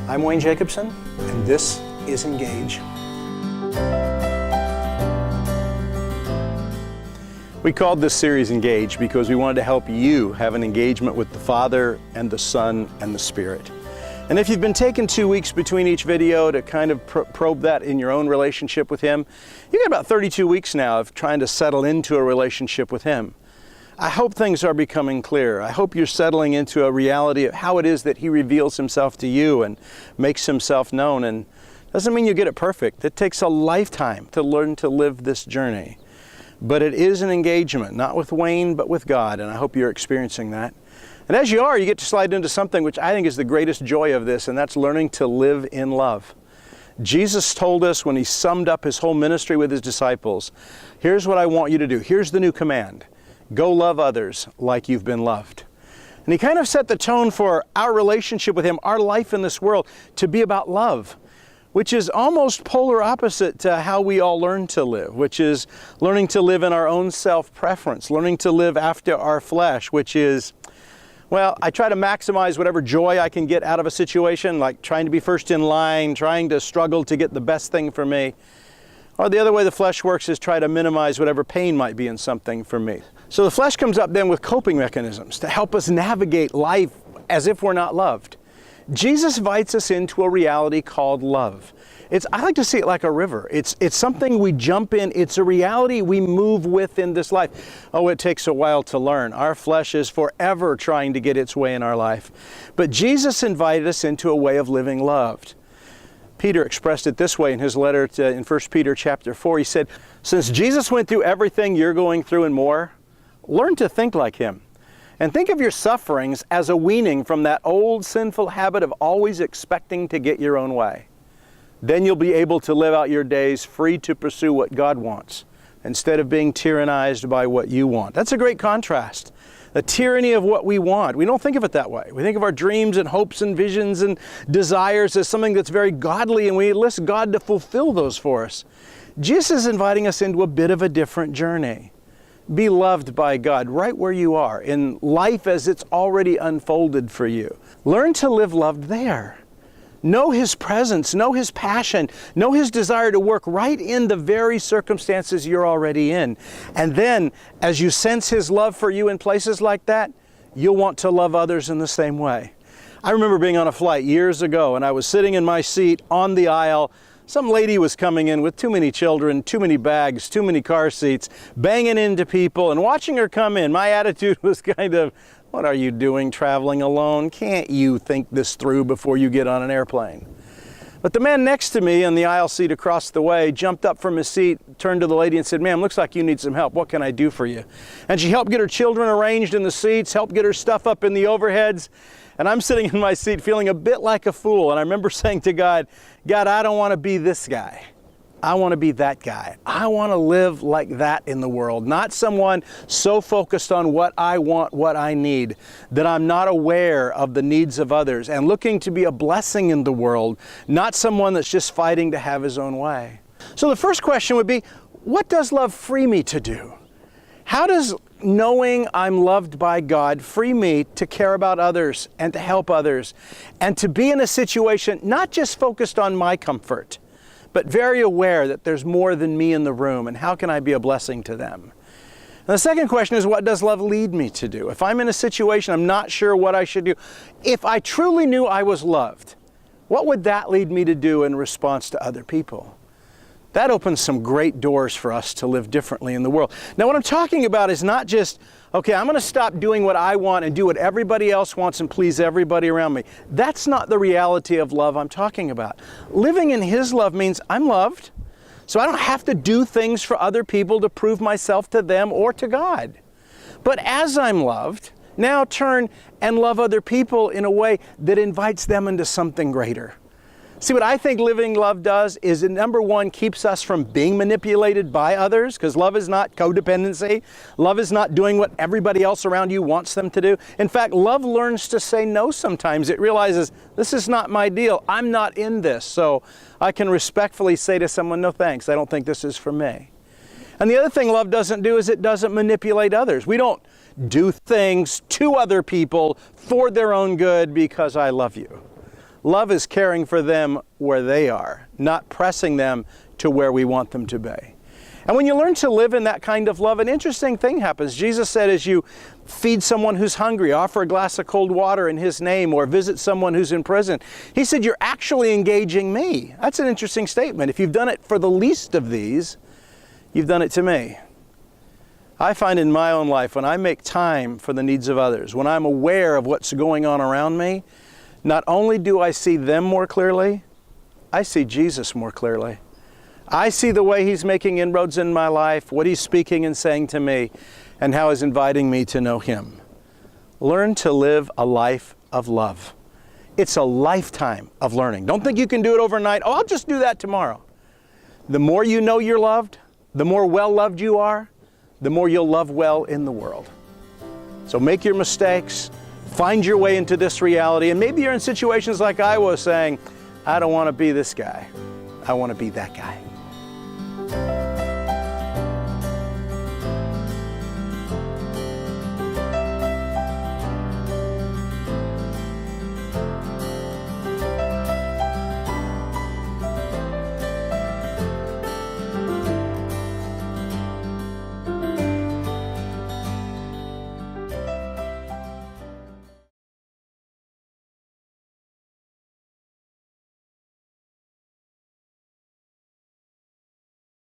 I'm Wayne Jacobsen, and this is Engage. We called this series Engage because we wanted to help you have an engagement with the Father and the Son and the Spirit. And if you've been taking 2 weeks between each video to kind of probe that in your own relationship with Him, you've got about 32 weeks now of trying to settle into a relationship with Him. I hope things are becoming clear. I hope you're settling into a reality of how it is that He reveals Himself to you and makes Himself known. And doesn't mean you get it perfect. It takes a lifetime to learn to live this journey. But it is an engagement, not with Wayne, but with God, and I hope you're experiencing that. And as you are, you get to slide into something which I think is the greatest joy of this, and that's learning to live in love. Jesus told us when He summed up His whole ministry with His disciples, here's what I want you to do. Here's the new command. Go love others like you've been loved. And He kind of set the tone for our relationship with Him, our life in this world, to be about love, which is almost polar opposite to how we all learn to live, which is learning to live in our own self-preference, learning to live after our flesh, which is, well, I try to maximize whatever joy I can get out of a situation, like trying to be first in line, trying to struggle to get the best thing for me. Or the other way the flesh works is try to minimize whatever pain might be in something for me. So the flesh comes up then with coping mechanisms to help us navigate life as if we're not loved. Jesus invites us into a reality called love. I like to see it like a river. It's something we jump in. It's a reality we move with in this life. Oh, it takes a while to learn. Our flesh is forever trying to get its way in our life. But Jesus invited us into a way of living loved. Peter expressed it this way in his letter in 1 Peter chapter 4. He said, since Jesus went through everything you're going through and more, learn to think like Him. And think of your sufferings as a weaning from that old sinful habit of always expecting to get your own way. Then you'll be able to live out your days free to pursue what God wants, instead of being tyrannized by what you want. That's a great contrast. The tyranny of what we want. We don't think of it that way. We think of our dreams and hopes and visions and desires as something that's very godly, and we enlist God to fulfill those for us. Jesus is inviting us into a bit of a different journey. Be loved by God right where you are, in life as it's already unfolded for you. Learn to live loved there. Know His presence, know His passion, know His desire to work right in the very circumstances you're already in. And then, as you sense His love for you in places like that, you'll want to love others in the same way. I remember being on a flight years ago, and I was sitting in my seat on the aisle. Some lady was coming in with too many children, too many bags, too many car seats, banging into people, and watching her come in, my attitude was kind of, what are you doing traveling alone? Can't you think this through before you get on an airplane? But the man next to me in the aisle seat across the way jumped up from his seat, turned to the lady and said, ma'am, looks like you need some help. What can I do for you? And she helped get her children arranged in the seats, helped get her stuff up in the overheads. And I'm sitting in my seat feeling a bit like a fool. And I remember saying to God, I don't want to be this guy. I want to be that guy. I want to live like that in the world. Not someone so focused on what I want, what I need, that I'm not aware of the needs of others and looking to be a blessing in the world, not someone that's just fighting to have his own way. So the first question would be, what does love free me to do? How does knowing I'm loved by God free me to care about others and to help others and to be in a situation not just focused on my comfort, but very aware that there's more than me in the room, and how can I be a blessing to them? And the second question is, what does love lead me to do? If I'm in a situation I'm not sure what I should do, if I truly knew I was loved, what would that lead me to do in response to other people? That opens some great doors for us to live differently in the world. Now, what I'm talking about is not just, okay, I'm going to stop doing what I want and do what everybody else wants and please everybody around me. That's not the reality of love I'm talking about. Living in His love means I'm loved, so I don't have to do things for other people to prove myself to them or to God. But as I'm loved, now turn and love other people in a way that invites them into something greater. See, what I think living love does is it, number one, keeps us from being manipulated by others, because love is not codependency. Love is not doing what everybody else around you wants them to do. In fact, love learns to say no sometimes. It realizes, this is not my deal. I'm not in this. So I can respectfully say to someone, no thanks, I don't think this is for me. And the other thing love doesn't do is it doesn't manipulate others. We don't do things to other people for their own good because I love you. Love is caring for them where they are, not pressing them to where we want them to be. And when you learn to live in that kind of love, an interesting thing happens. Jesus said, as you feed someone who's hungry, offer a glass of cold water in His name, or visit someone who's in prison, He said, you're actually engaging me. That's an interesting statement. If you've done it for the least of these, you've done it to me. I find in my own life, when I make time for the needs of others, when I'm aware of what's going on around me, not only do I see them more clearly, I see Jesus more clearly. I see the way He's making inroads in my life, what He's speaking and saying to me, and how He's inviting me to know Him. Learn to live a life of love. It's a lifetime of learning. Don't think you can do it overnight. Oh, I'll just do that tomorrow. The more you know you're loved, the more well-loved you are, the more you'll love well in the world. So make your mistakes, find your way into this reality, and maybe you're in situations like I was saying, I don't want to be this guy. I want to be that guy.